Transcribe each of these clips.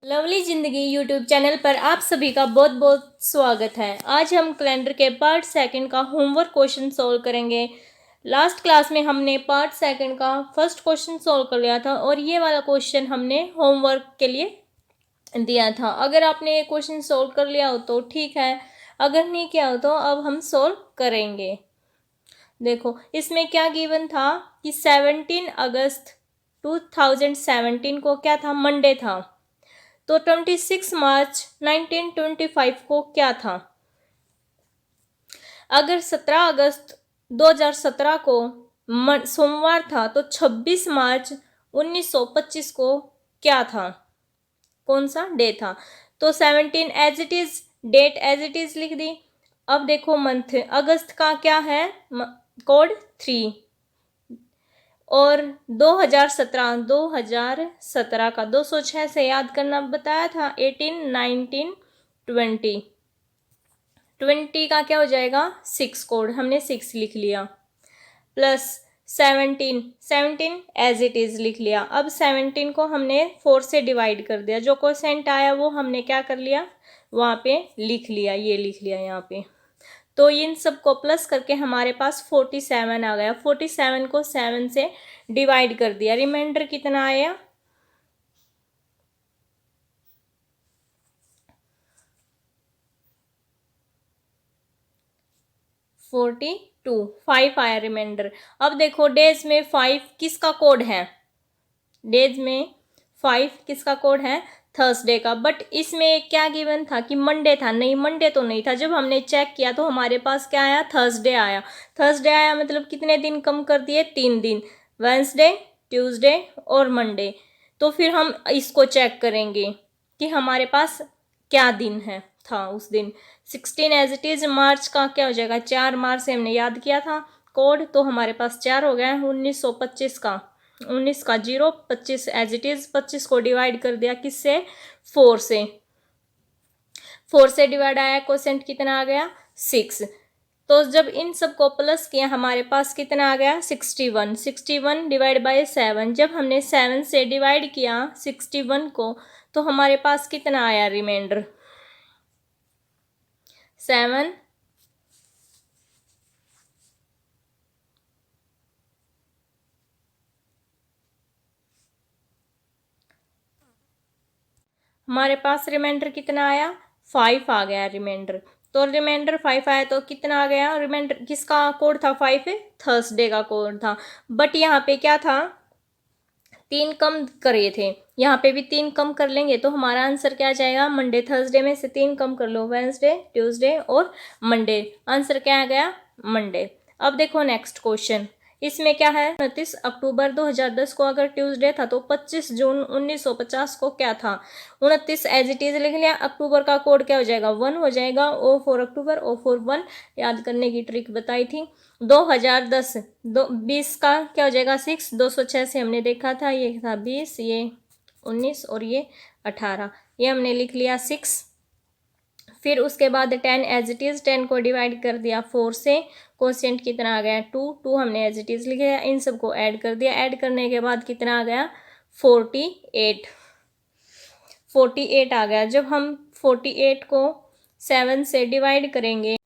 Lovely ज़िंदगी YouTube channel पर आप सभी का बहुत बहुत स्वागत है। आज हम कैलेंडर के पार्ट सेकंड का होमवर्क क्वेश्चन सॉल्व करेंगे। लास्ट क्लास में हमने पार्ट सेकंड का फर्स्ट क्वेश्चन सॉल्व कर लिया था और ये वाला क्वेश्चन हमने होमवर्क के लिए दिया था। अगर आपने ये क्वेश्चन सॉल्व कर लिया हो तो ठीक है, अगर नहीं किया हो तो अब हम सॉल्व करेंगे। देखो इसमें क्या गिवन था कि 17 अगस्त 2017 को क्या था, मंडे था। तो 26 मार्च 1925 को क्या था। अगर 17 अगस्त 2017 को सोमवार था तो 26 मार्च 1925 को क्या था, कौन सा डे था। तो 17 as it is, date as it is लिख दी। अब देखो मंथ, अगस्त का क्या है कोड 3 और 2017 का 206 से याद करना बताया था। 18 19 20 20 का क्या हो जाएगा 6 कोड, हमने 6 लिख लिया। प्लस 17 एज इट इज लिख लिया। अब 17 को हमने 4 से डिवाइड कर दिया, जो क्वोशेंट आया वो हमने क्या कर लिया वहाँ पे लिख लिया, ये लिख लिया यहाँ पे। तो इन सब को प्लस करके हमारे पास 47 आ गया। 47 को 7 से डिवाइड कर दिया, रिमाइंडर कितना आया 42, 5 आया रिमाइंडर। अब देखो डेज में 5 किसका कोड है, डेज में 5 किसका कोड है थर्सडे का। बट इसमें क्या गिवन था कि मंडे था, नहीं मंडे तो नहीं था। जब हमने चेक किया तो हमारे पास क्या आया थर्सडे आया। थर्सडे आया मतलब कितने दिन कम कर दिए 3 दिन, वेंसडे ट्यूसडे और मंडे। तो फिर हम इसको चेक करेंगे कि हमारे पास क्या दिन है था उस दिन। 16 एज इट इज, मार्च का क्या हो जाएगा 4 मार्च से हमने याद किया था कोड, तो हमारे पास 4 हो गया। 1925 का 19 का 0, 25 एज इट इज, 25 को डिवाइड कर दिया किससे 4 से, 4 से डिवाइड आया, क्वोशेंट कितना आ गया 6। तो जब इन सब को प्लस किया हमारे पास कितना आ गया 61। 61 डिवाइड बाय 7, जब हमने 7 से डिवाइड किया 61 को तो हमारे पास कितना आया रिमाइंडर 7। हमारे पास रिमाइंडर कितना आया 5 आ गया रिमाइंडर। तो रिमाइंडर 5 आया तो कितना आ गया रिमाइंडर, किसका कोड था 5 है थर्सडे का कोड था। बट यहाँ पे क्या था 3 कम करे थे, यहाँ पे भी 3 कम कर लेंगे तो हमारा आंसर क्या आ जाएगा मंडे। थर्सडे में से 3 कम कर लो, वेंसडे ट्यूसडे और मंडे, आंसर क्या आ गया मंडे। अब देखो नेक्स्ट क्वेश्चन, इसमें क्या है 29 अक्टूबर 2010 को अगर ट्यूसडे था तो 25 जून 1950 को क्या था। 29 एज इट इज लिख लिया, अक्टूबर का कोड क्या हो जाएगा 1 हो जाएगा, O for October, O for 1, याद करने की ट्रिक बताई थी। 2010 20 का क्या हो जाएगा 6, 206 से हमने देखा था, ये था 20, ये 19 और ये 18, ये हमने लिख लिया 6। फिर उसके बाद 10 एज इट इज़, 10 को डिवाइड कर दिया 4 से, क्वोशेंट कितना आ गया 2, 2 हमने एज इट इज़ लिखा, इन सबको ऐड कर दिया। ऐड करने के बाद कितना आ गया 48, 48 आ गया। जब हम 48 को 7 से डिवाइड करेंगे,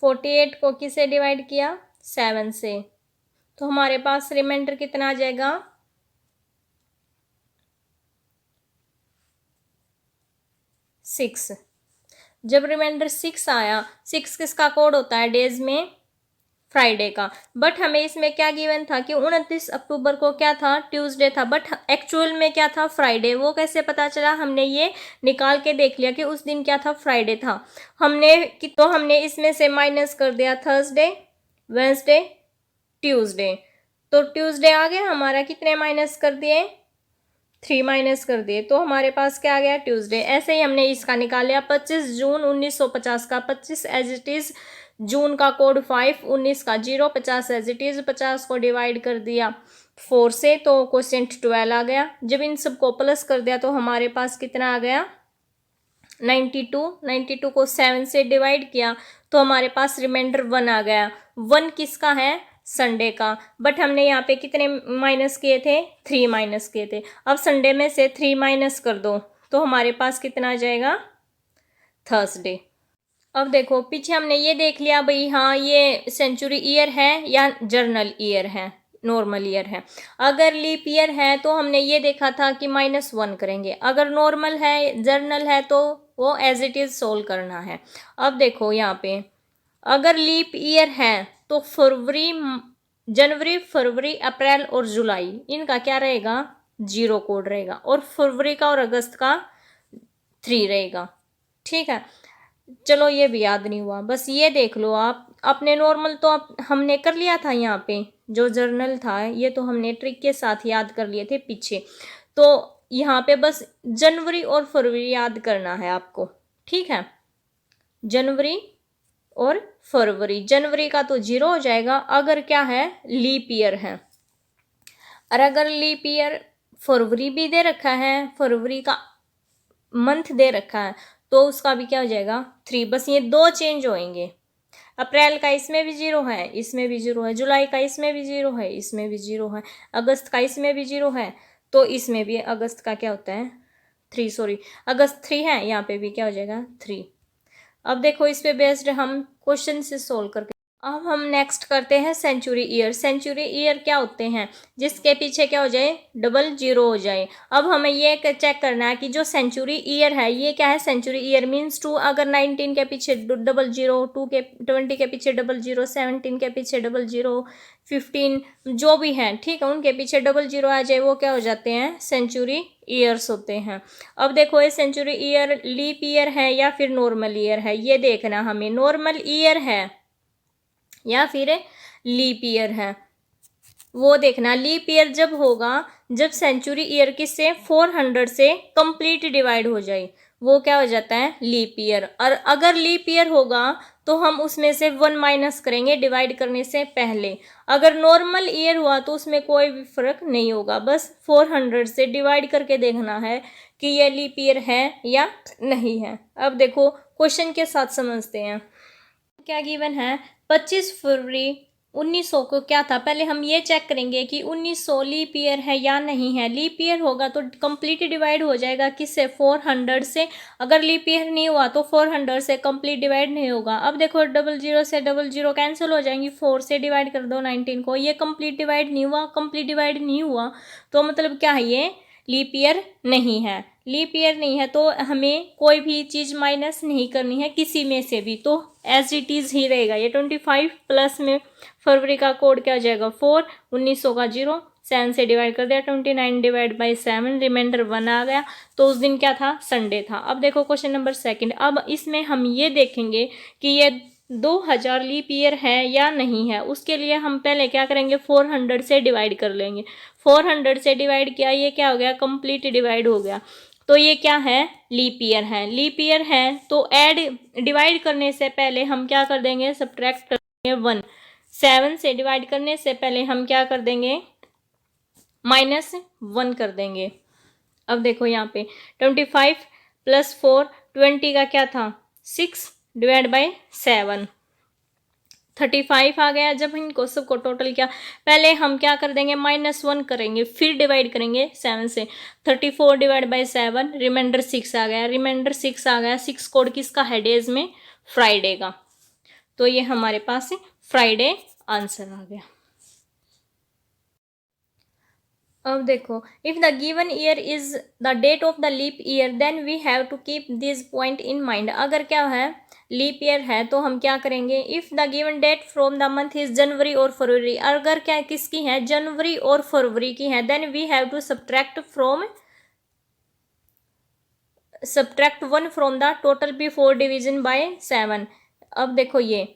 48 को किससे डिवाइड किया 7 से, तो हमारे पास रिमाइंडर कितना आ जाएगा 6। जब रिमाइंडर 6 आया, 6 किसका कोड होता है डेज में फ्राइडे का। बट हमें इसमें क्या गिवन था कि 29 अक्टूबर को क्या था ट्यूसडे था, बट एक्चुअल में क्या था फ्राइडे। वो कैसे पता चला, हमने ये निकाल के देख लिया कि उस दिन क्या था फ्राइडे था। हमने इसमें से माइनस कर दिया थर्सडे वेंसडे ट्यूसडे, तो ट्यूसडे आ गया हमारा, कितने माइनस कर दिए 3 माइनस कर दिए, तो हमारे पास क्या आ गया ट्यूसडे। ऐसे ही हमने इसका निकाल लिया 25 जून 1950 का, 25 एज इट इज, जून का कोड 5, 19 का 0, 50 एज इट इज, 50 को डिवाइड कर दिया 4 से तो क्वोशेंट 12 आ गया। जब इन सबको प्लस कर दिया तो हमारे पास कितना आ गया 92। 92 को 7 से डिवाइड किया तो हमारे पास रिमाइंडर 1 आ गया। 1 किसका है संडे का, बट हमने यहाँ पे कितने माइनस किए थे 3 माइनस किए थे। अब संडे में से 3 माइनस कर दो तो हमारे पास कितना आ जाएगा, थर्सडे। अब देखो पीछे हमने ये देख लिया भाई, हाँ ये सेंचुरी ईयर है या जर्नल ईयर है, नॉर्मल ईयर है। अगर लीप ईयर है तो हमने ये देखा था कि -1 करेंगे, अगर नॉर्मल है जर्नल है तो वो एज इट इज़ सोल्व करना है। अब देखो यहाँ पे अगर लीप ईयर है तो जनवरी, फरवरी, अप्रैल और जुलाई इनका क्या रहेगा, 0 कोड रहेगा, और फरवरी का और अगस्त का 3 रहेगा। ठीक है, चलो ये भी याद नहीं हुआ, बस ये देख लो आप अपने नॉर्मल तो हमने कर लिया था, यहाँ पे जो जर्नल था ये तो हमने ट्रिक के साथ याद कर लिए थे पीछे, तो यहाँ पे बस जनवरी और फरवरी याद करना है आपको। ठीक है, जनवरी और फरवरी, जनवरी का तो 0 हो जाएगा अगर क्या है, लीप ईयर है, और अगर लीप ईयर फरवरी भी दे रखा है, फरवरी का मंथ दे रखा है, तो उसका भी क्या हो जाएगा, 3। बस ये 2 चेंज होंगे, अप्रैल का इसमें भी 0 है, इसमें भी 0 है, जुलाई का इसमें भी 0 है, इसमें भी 0 है, अगस्त का इसमें भी 0 है, तो इसमें भी अगस्त का क्या होता है, 3, सॉरी अगस्त 3 है, यहाँ पे भी क्या हो जाएगा, 3। अब देखो इस पे बेस्ड हम क्वेश्चन से सोल्व करके, अब हम नेक्स्ट करते हैं सेंचुरी ईयर। सेंचुरी ईयर क्या होते हैं, जिसके पीछे क्या हो जाए, 00 हो जाए। अब हमें ये चेक करना है कि जो सेंचुरी ईयर है ये क्या है, सेंचुरी ईयर मीन्स 2, अगर 19 के पीछे 00, 20 के पीछे 00, 17 के पीछे 00, 15 जो भी हैं, ठीक है, उनके पीछे 00 आ जाए, वो क्या हो जाते हैं, सेंचुरी ईयर्स होते हैं। अब देखो ये सेंचुरी ईयर लीप ईयर है या फिर नॉर्मल ईयर है, ये देखना हमें, नॉर्मल ईयर है या फिर लीप ईयर है, वो देखना। लीप ईयर जब होगा जब सेंचुरी ईयर किससे, 400 से कंप्लीट डिवाइड हो जाए, वो क्या हो जाता है, लीप ईयर। और अगर लीप ईयर होगा तो हम उसमें से 1 माइनस करेंगे डिवाइड करने से पहले। अगर नॉर्मल ईयर हुआ तो उसमें कोई भी फर्क नहीं होगा, बस 400 से डिवाइड करके देखना है कि ये लीप ईयर है या नहीं है। अब देखो क्वेश्चन के साथ समझते हैं, क्या गिवन है, 25 फरवरी 1900 को क्या था, पहले हम ये चेक करेंगे कि 1900 लीप ईयर है या नहीं है। लीप ईयर होगा तो कंप्लीट डिवाइड हो जाएगा किससे, 400 से। अगर लीप ईयर नहीं हुआ तो 400 से कंप्लीट डिवाइड नहीं होगा। अब देखो 00 से 00 कैंसिल हो जाएंगी, 4 से डिवाइड कर दो 19 को, ये कंप्लीट डिवाइड नहीं हुआ, कंप्लीट डिवाइड नहीं हुआ तो मतलब क्या है, ये लीप ईयर नहीं है। लीप ईयर नहीं है तो हमें कोई भी चीज़ माइनस नहीं करनी है किसी में से भी, तो एज इट इज़ ही रहेगा। ये 25 प्लस में फरवरी का कोड क्या हो जाएगा, 4, 1900 का 0, 7 से डिवाइड कर दिया, 29 डिवाइड बाई 7, रिमाइंडर 1 आ गया। तो उस दिन क्या था, संडे था। अब देखो क्वेश्चन नंबर 2, अब इसमें हम ये देखेंगे कि ये 2000 लीप ईयर है या नहीं है। उसके लिए हम पहले क्या करेंगे, 400 से डिवाइड कर लेंगे। 400 से डिवाइड किया, ये क्या हो गया, कंप्लीट डिवाइड हो गया, तो ये क्या है, लीप ईयर है। लीप ईयर है तो ऐड डिवाइड करने से पहले हम क्या कर देंगे, सब्ट्रैक्ट कर देंगे 1। 7 से डिवाइड करने से पहले हम क्या कर देंगे, -1 कर देंगे। अब देखो यहाँ पे 25 + 4, 20 का क्या था, 6 डिवाइड बाई 7, 35 आ गया। जब इनको सबको टोटल किया, पहले हम क्या कर देंगे, -1 करेंगे, फिर डिवाइड करेंगे 7 से। 34 डिवाइड बाई 7, रिमाइंडर 6 आ गया, रिमाइंडर 6 आ गया। 6 कोड किसका है, डेज में, फ्राइडे का। तो ये हमारे पास फ्राइडे आंसर आ गया। अब देखो, if the given year is the date of the leap year then we have to keep this point in mind. अगर क्या है, लीप ईयर है तो हम क्या करेंगे, if the given date from the month is January और February, अगर क्या किसकी है, जनवरी और फरवरी की है, then we have to subtract 1 from the total before division by 7। अब देखो ये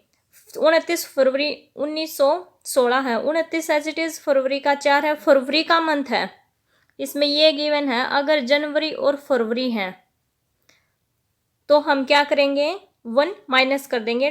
29 फरवरी 1916 है, 29 एज इट इज़ फरवरी का 4 है, फरवरी का मंथ है, इसमें ये गिवन है। अगर जनवरी और फरवरी है तो हम क्या करेंगे, 1 माइनस कर देंगे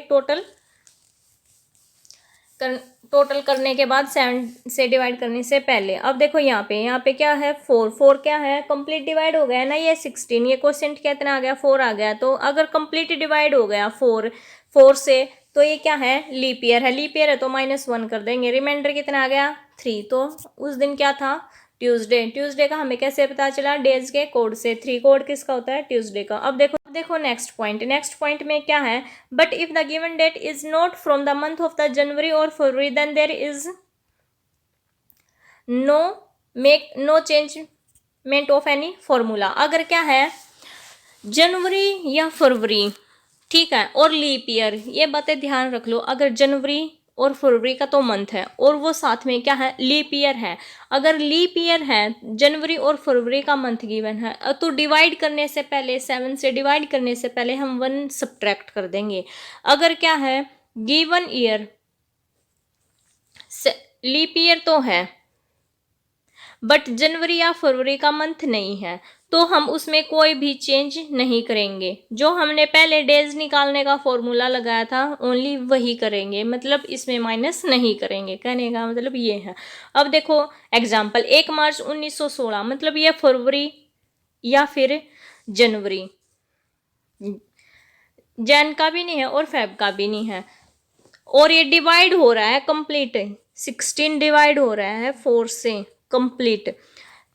टोटल करने के बाद 7 से डिवाइड करने से पहले। अब देखो यहाँ पे क्या है, 4 क्या है, कंप्लीट डिवाइड हो गया ना, ये 16, ये क्वेश्चन कितना आ गया, 4 आ गया। तो अगर कंप्लीट डिवाइड हो गया 4 से, तो ये क्या है, लीप ईयर है। लीप ईयर है तो -1 कर देंगे, रिमाइंडर कितना आ गया, 3। तो उस दिन क्या था, ट्यूसडे का हमें कैसे पता चला, डेज के कोड से। 3 कोड किसका होता है, ट्यूसडे का। अब देखो नेक्स्ट पॉइंट में क्या है, but if the given date is not from the month of the January और February then there is no changement of any formula. अगर क्या है, जनवरी या फरवरी, ठीक है, और लीप ईयर, ये बातें ध्यान रख लो। अगर जनवरी और फरवरी का तो मंथ है और वो साथ में क्या है, लीप ईयर है। अगर लीप ईयर है, जनवरी और फरवरी का मंथ गिवन है, तो डिवाइड करने से पहले 7 से डिवाइड करने से पहले हम 1 सब्ट्रैक्ट कर देंगे। अगर क्या है, गिवन ईयर लीप ईयर तो है बट जनवरी या फरवरी का मंथ नहीं है, तो हम उसमें कोई भी चेंज नहीं करेंगे। जो हमने पहले डेज निकालने का फॉर्मूला लगाया था ओनली वही करेंगे, मतलब इसमें माइनस नहीं करेंगे। कहने का मतलब ये है। अब देखो एग्जाम्पल, 1 मार्च 1916, मतलब ये फरवरी या फिर जनवरी, जैन का भी नहीं है और फेब का भी नहीं है, और ये डिवाइड हो रहा है कंप्लीट, 16 डिवाइड हो रहा है 4 से कंप्लीट।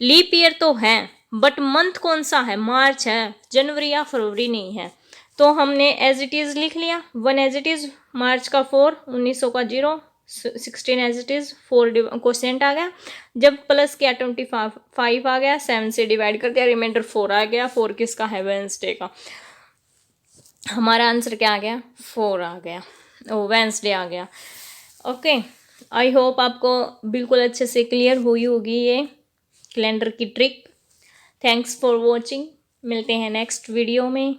लीप ईयर तो है बट मंथ कौन सा है, मार्च है, जनवरी या फरवरी नहीं है। तो हमने एज इट इज लिख लिया, 1 एज इट इज, मार्च का 4, 1900 का 0, 16 एज इट इज, 4 क्वेश्चन आ गया। जब प्लस किया 25 आ गया, 7 से डिवाइड कर दिया, रिमाइंडर 4 आ गया। 4 किसका है, वेंसडे का। हमारा आंसर क्या आ गया, 4 आ गया, वेंसडे आ गया। ओके, आई होप आपको बिल्कुल अच्छे से क्लियर हुई होगी ये कैलेंडर की ट्रिक। थैंक्स फॉर वॉचिंग, मिलते हैं नेक्स्ट वीडियो में।